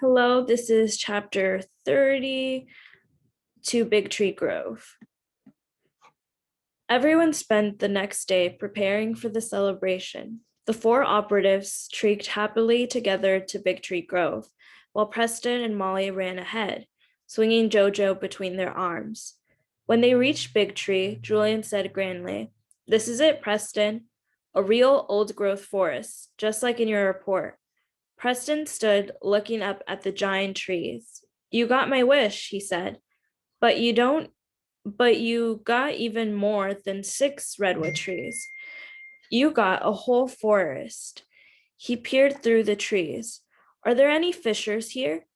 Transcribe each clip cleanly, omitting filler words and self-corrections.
Hello, this is chapter 30 to Big Tree Grove. Everyone spent the next day preparing for the celebration. The four operatives trekked happily together to Big Tree Grove, while Preston and Molly ran ahead, swinging Jojo between their arms. When they reached Big Tree, Julian said grandly, "This is it, Preston. A real old-growth forest, just like in your report." Preston stood looking up at the giant trees. "You got my wish," he said, "but you got even more than 6 redwood trees. You got a whole forest." He peered through the trees. "Are there any fishers here?"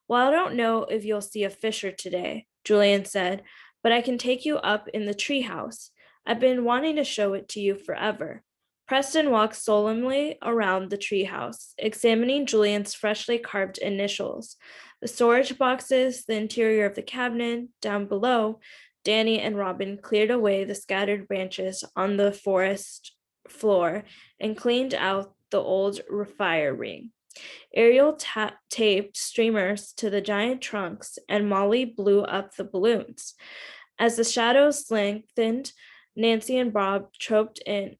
"Well, I don't know if you'll see a fisher today," Julian said, "but I can take you up in the treehouse. I've been wanting to show it to you forever." Preston walked solemnly around the treehouse, examining Julian's freshly carved initials. The storage boxes, the interior of the cabinet. Down below, Danny and Robin cleared away the scattered branches on the forest floor and cleaned out the old fire ring. Ariel taped streamers to the giant trunks, and Molly blew up the balloons. As the shadows lengthened, Nancy and Bob troped in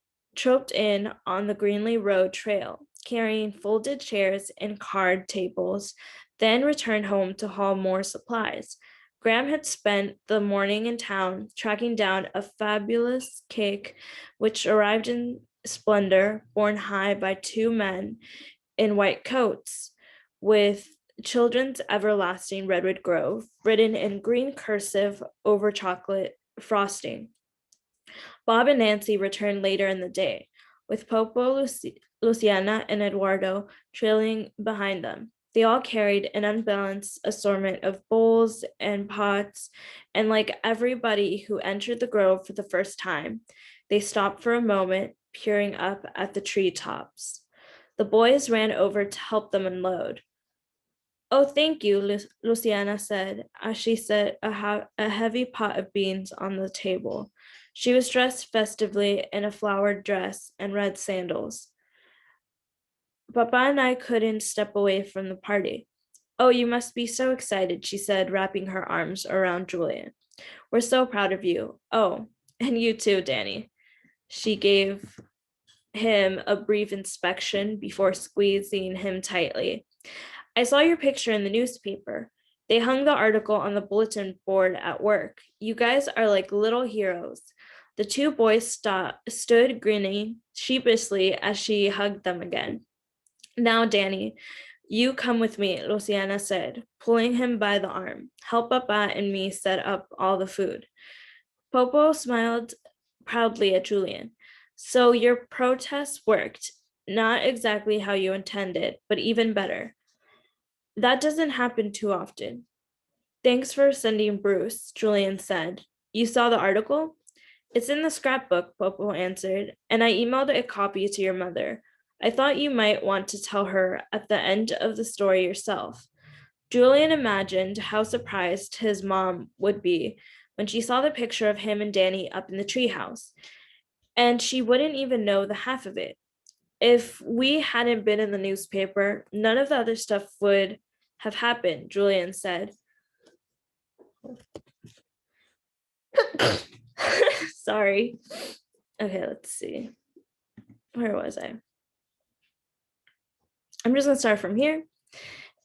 on the Greenlee Road trail, carrying folded chairs and card tables, then returned home to haul more supplies. Graham had spent the morning in town tracking down a fabulous cake which arrived in splendor, borne high by 2 men in white coats, with "Children's Everlasting Redwood Grove" written in green cursive over chocolate frosting. Bob and Nancy returned later in the day, with Popo, Luciana, and Eduardo trailing behind them. They all carried an unbalanced assortment of bowls and pots, and like everybody who entered the grove for the first time, they stopped for a moment, peering up at the treetops. The boys ran over to help them unload. "Oh, thank you," Luciana said as she set a heavy pot of beans on the table. She was dressed festively in a flowered dress and red sandals. "Papa and I couldn't step away from the party." "Oh, you must be so excited," she said, wrapping her arms around Julian. "We're so proud of you. Oh, and you too, Danny." She gave him a brief inspection before squeezing him tightly. "I saw your picture in the newspaper. They hung the article on the bulletin board at work. You guys are like little heroes." The two boys stood grinning sheepishly as she hugged them again. "Now, Danny, you come with me," Luciana said, pulling him by the arm. "Help Papa and me set up all the food." Popo smiled proudly at Julian. "So your protest worked. Not exactly how you intended, but even better. That doesn't happen too often." "Thanks for sending Bruce," Julian said. "You saw the article?" "It's in the scrapbook," Popo answered, "and I emailed a copy to your mother. I thought you might want to tell her at the end of the story yourself." Julian imagined how surprised his mom would be when she saw the picture of him and Danny up in the treehouse, and she wouldn't even know the half of it. "If we hadn't been in the newspaper, none of the other stuff would have happened," Julian said. Sorry. Okay, let's see. Where was I? I'm just gonna start from here.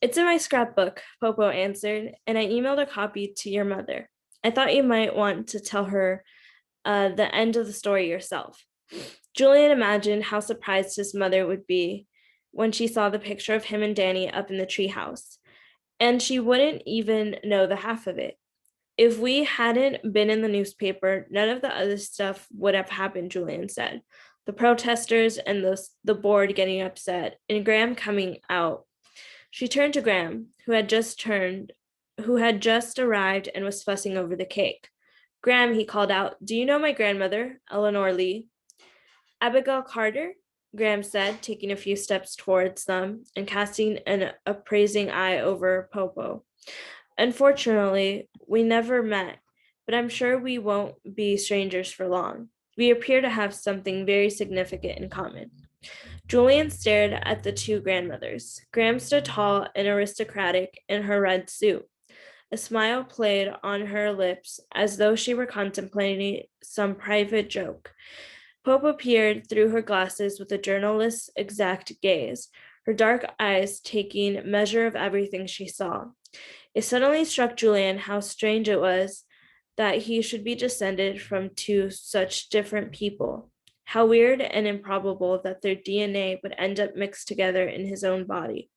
"It's in my scrapbook," Popo answered, "and I emailed a copy to your mother. I thought you might want to tell her the end of the story yourself." Julian imagined how surprised his mother would be when she saw the picture of him and Danny up in the treehouse, and she wouldn't even know the half of it. "If we hadn't been in the newspaper, none of the other stuff would have happened," Julian said. "The protesters and the board getting upset, and Graham coming out." She turned to Graham, who had just arrived and was fussing over the cake. "Graham," he called out, "do you know my grandmother, Eleanor Lee?" "Abigail Carter?" Graham said, taking a few steps towards them and casting an appraising eye over Popo. "Unfortunately, we never met, but I'm sure we won't be strangers for long. We appear to have something very significant in common." Julian stared at the two grandmothers. Gram stood tall and aristocratic in her red suit. A smile played on her lips as though she were contemplating some private joke. Pope peered through her glasses with a journalist's exact gaze, her dark eyes taking measure of everything she saw. It suddenly struck Julian how strange it was that he should be descended from two such different people. How weird and improbable that their DNA would end up mixed together in his own body.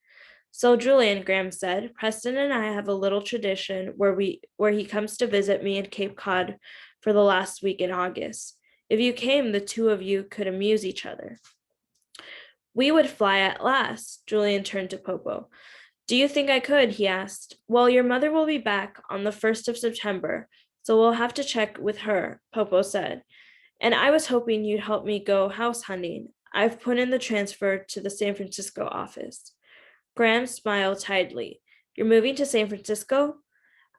So Julian, Graham said, Preston and I have a little tradition where he comes to visit me in Cape Cod for the last week in August. If you came, the two of you could amuse each other. We would fly at last, Julian turned to Popo. Do you think I could? He asked. Well, your mother will be back on the 1st of September, so we'll have to check with her, Popo said. And I was hoping you'd help me go house hunting. I've put in the transfer to the San Francisco office. Graham smiled tidily. You're moving to San Francisco?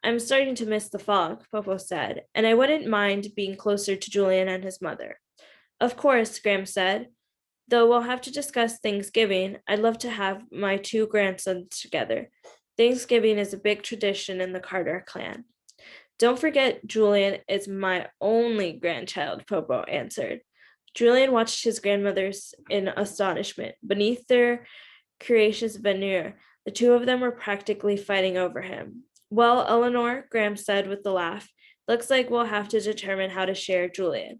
I'm starting to miss the fog, Popo said, and I wouldn't mind being closer to Julian and his mother. Of course, Graham said. Though we'll have to discuss Thanksgiving, I'd love to have my two grandsons together. Thanksgiving is a big tradition in the Carter clan. Don't forget, Julian is my only grandchild, Popo answered. Julian watched his grandmothers in astonishment. Beneath their curious veneer, the two of them were practically fighting over him. Well, Eleanor, Graham said with a laugh, looks like we'll have to determine how to share Julian.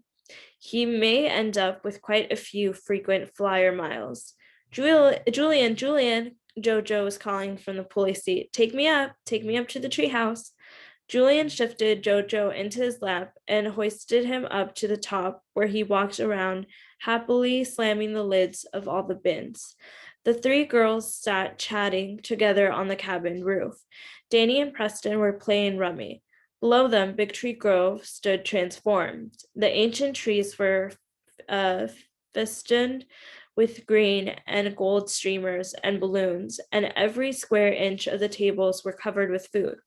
He may end up with quite a few frequent flyer miles. Julian, Jojo was calling from the pulley seat. Take me up to the treehouse. Julian shifted Jojo into his lap and hoisted him up to the top, where he walked around, happily slamming the lids of all the bins. The three girls sat chatting together on the cabin roof. Danny and Preston were playing rummy. Below them, Big Tree Grove stood transformed. The ancient trees were festooned with green and gold streamers and balloons, and every square inch of the tables were covered with food.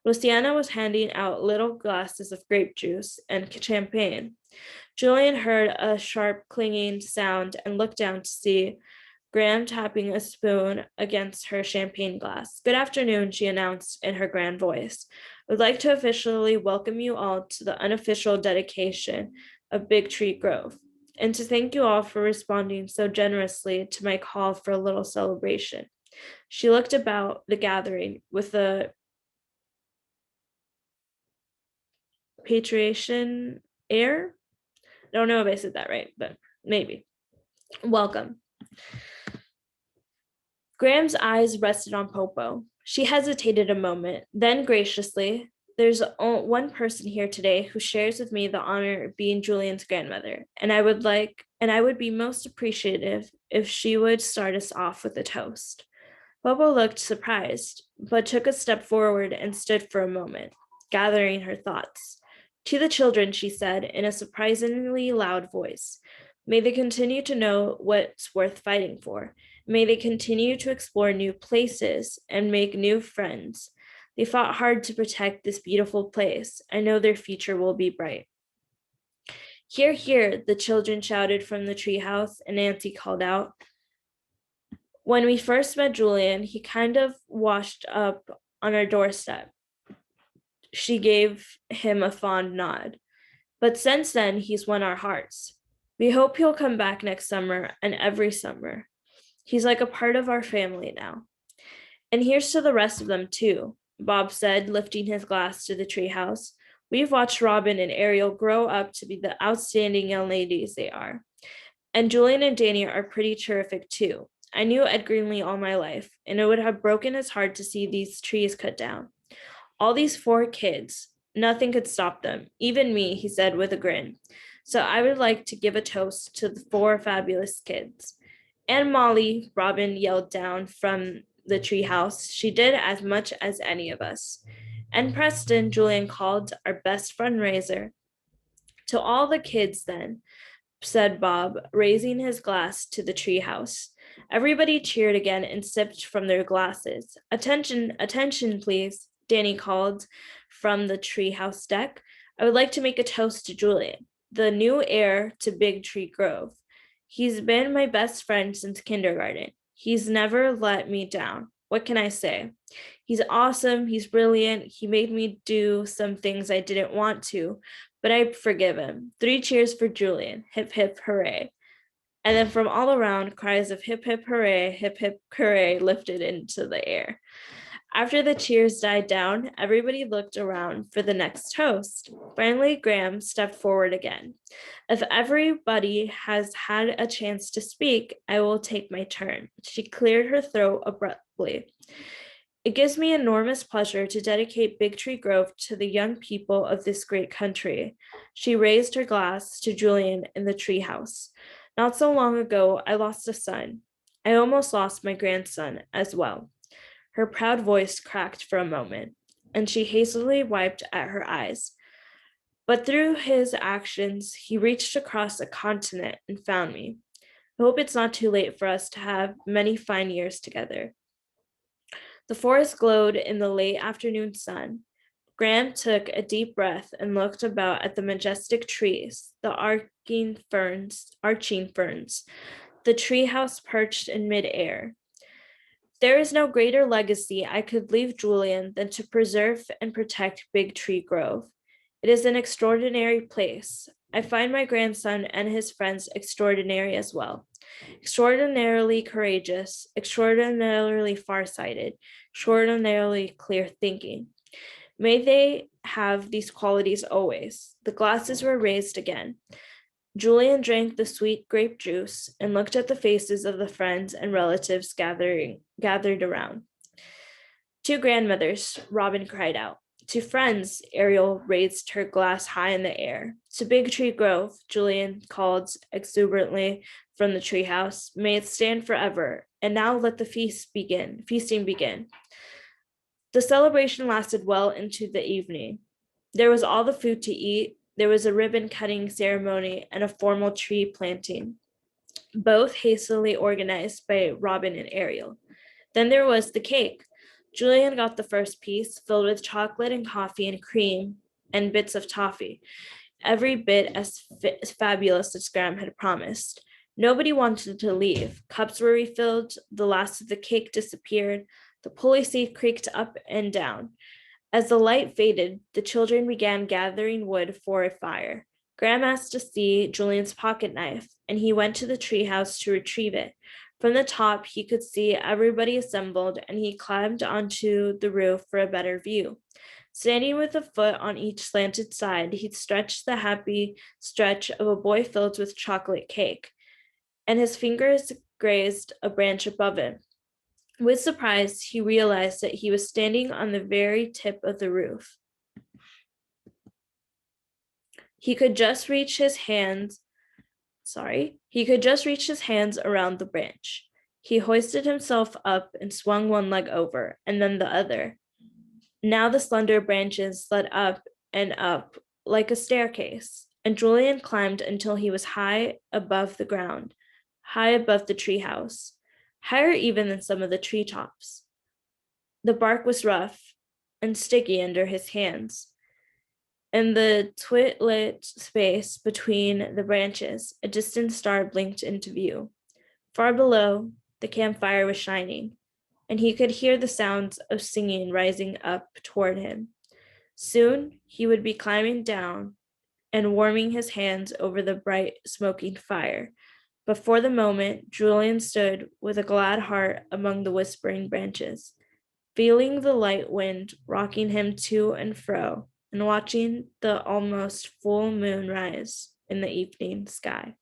Luciana was handing out little glasses of grape juice and champagne. Julian heard a sharp clinging sound and looked down to see Graham tapping a spoon against her champagne glass. Good afternoon, she announced in her grand voice. I would like to officially welcome you all to the unofficial dedication of Big Tree Grove, and to thank you all for responding so generously to my call for a little celebration. She looked about the gathering with a patrician air. I don't know if I said that right, but maybe. Welcome. Graham's eyes rested on Popo. She hesitated a moment, then graciously, there's one person here today who shares with me the honor of being Julian's grandmother, and I would be most appreciative if she would start us off with a toast. Popo looked surprised, but took a step forward and stood for a moment, gathering her thoughts. To the children, she said in a surprisingly loud voice, may they continue to know what's worth fighting for. May they continue to explore new places and make new friends. They fought hard to protect this beautiful place. I know their future will be bright. Hear, hear, the children shouted from the treehouse, and Nancy called out. When we first met Julian, he kind of washed up on our doorstep. She gave him a fond nod. But since then, he's won our hearts. We hope he'll come back next summer and every summer. He's like a part of our family now. And here's to the rest of them, too, Bob said, lifting his glass to the treehouse. We've watched Robin and Ariel grow up to be the outstanding young ladies they are. And Julian and Danny are pretty terrific, too. I knew Ed Greenlee all my life, and it would have broken his heart to see these trees cut down. All these 4 kids, nothing could stop them, even me, he said with a grin. So I would like to give a toast to the 4 fabulous kids. And Molly, Robin yelled down from the treehouse. She did as much as any of us. And Preston, Julian called, our best fundraiser. To all the kids, then, said Bob, raising his glass to the treehouse. Everybody cheered again and sipped from their glasses. Attention, attention, please, Danny called from the treehouse deck. I would like to make a toast to Julian, the new heir to Big Tree Grove. He's been my best friend since kindergarten. He's never let me down. What can I say? He's awesome. He's brilliant. He made me do some things I didn't want to, but I forgive him. 3 cheers for Julian. Hip, hip, hooray. And then from all around, cries of hip, hip, hooray lifted into the air. After the cheers died down, everybody looked around for the next toast. Finally, Graham stepped forward again. If everybody has had a chance to speak, I will take my turn. She cleared her throat abruptly. It gives me enormous pleasure to dedicate Big Tree Grove to the young people of this great country. She raised her glass to Julian in the treehouse. Not so long ago, I lost a son. I almost lost my grandson as well. Her proud voice cracked for a moment, and she hastily wiped at her eyes. But through his actions, he reached across a continent and found me. I hope it's not too late for us to have many fine years together. The forest glowed in the late afternoon sun. Graham took a deep breath and looked about at the majestic trees, the arching ferns, the treehouse perched in midair. There is no greater legacy I could leave Julian than to preserve and protect Big Tree Grove. It is an extraordinary place. I find my grandson and his friends extraordinary as well. Extraordinarily courageous, extraordinarily farsighted, extraordinarily clear thinking. May they have these qualities always. The glasses were raised again. Julian drank the sweet grape juice and looked at the faces of the friends and relatives gathered around. To grandmothers, Robin cried out. To friends, Ariel raised her glass high in the air. To Big Tree Grove, Julian called exuberantly from the treehouse. May it stand forever. And now let the feasting begin. The celebration lasted well into the evening. There was all the food to eat. There was a ribbon cutting ceremony and a formal tree planting, both hastily organized by Robin and Ariel. Then there was the cake. Julian got the first piece, filled with chocolate and coffee and cream and bits of toffee, every bit as fabulous as Graham had promised. Nobody wanted to leave. Cups were refilled, the last of the cake disappeared, the pulley seat creaked up and down. As the light faded, the children began gathering wood for a fire. Graham asked to see Julian's pocket knife, and he went to the treehouse to retrieve it. From the top, he could see everybody assembled, and he climbed onto the roof for a better view. Standing with a foot on each slanted side, he stretched the happy stretch of a boy filled with chocolate cake, and his fingers grazed a branch above him. With surprise, he realized that he was standing on the very tip of the roof. He could just reach his hands around the branch. He hoisted himself up and swung one leg over, and then the other. Now the slender branches led up and up like a staircase, and Julian climbed until he was high above the ground, high above the treehouse, higher even than some of the treetops. The bark was rough and sticky under his hands. In the twit-lit space between the branches, a distant star blinked into view. Far below, the campfire was shining, and he could hear the sounds of singing rising up toward him. Soon, he would be climbing down and warming his hands over the bright, smoking fire. But for the moment, Julian stood with a glad heart among the whispering branches, feeling the light wind rocking him to and fro, and watching the almost full moon rise in the evening sky.